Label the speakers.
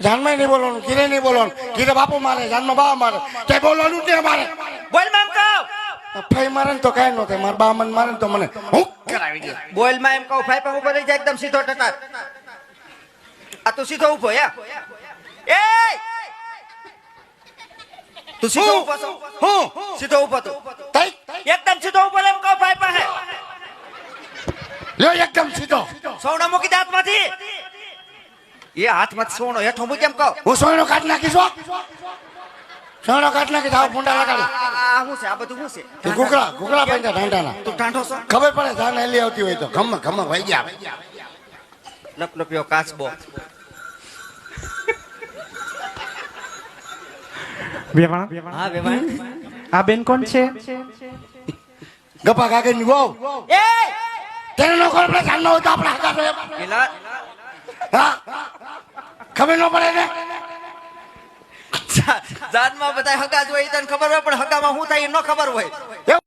Speaker 1: જાનમાં નહીં બોલવાનું, કીરે નહીં બોલવાનું. કીરે બાપુ મારે, જાનમાં બા મારે, તે બોલવાનું જ નહીં મારે.
Speaker 2: બોલ માં એમ કહું.
Speaker 1: ફઈ મારે ને તો કાંઈ ન થાય, મારા બા મને મારે ને તો મને હું કરાવી દે.
Speaker 2: બોલ માં એમ કહું. ફાઈ પર ઉભો રહી જા એકદમ સીધો ટટાર. આ તું સીધો ઉભો યા. એ તું સીધો ઉભો છો.
Speaker 1: હું
Speaker 2: સીધો ઉભો તું.
Speaker 1: તઈ
Speaker 2: એકદમ સીધો ઉભો એમ કહું. ફાઈ પાસે
Speaker 1: લ્યો એકદમ સીધો.
Speaker 2: સોના મૂકી દે હાથમાંથી. એ હાથમાંથી સોનો હેઠો મૂકી એમ કહું.
Speaker 1: હું સોયનો કાઢ નાખીશ હો. સોયનો કાઢ નાખીશ. આવો ફૂંડા લગાડી.
Speaker 2: આ શું છે? આ બધું શું છે?
Speaker 1: તું ઘૂઘરા બાંધ્યા ઢાંઢાના.
Speaker 2: તું ટાંઢો છો?
Speaker 1: ખબર પડે ધાન હેલી આવતી હોય તો ખમ વહી ગયા.
Speaker 2: લપલપ્યો કાચબો.
Speaker 3: વેવાણ
Speaker 2: હા વેવાણ.
Speaker 3: આ બેન કોણ છે?
Speaker 1: ગપા કાગળની વહુ.
Speaker 2: એ
Speaker 1: તેને નો ખબર પડે જાન નો હોય તો આપણે હગા તો એમ.
Speaker 2: પેલા
Speaker 1: હા ખબર ન પડે ને.
Speaker 2: જાનમાં બધા હગા જ હોય તને ખબર હોય પણ હગામાં શું થાય એ ન ખબર હોય.
Speaker 1: એવું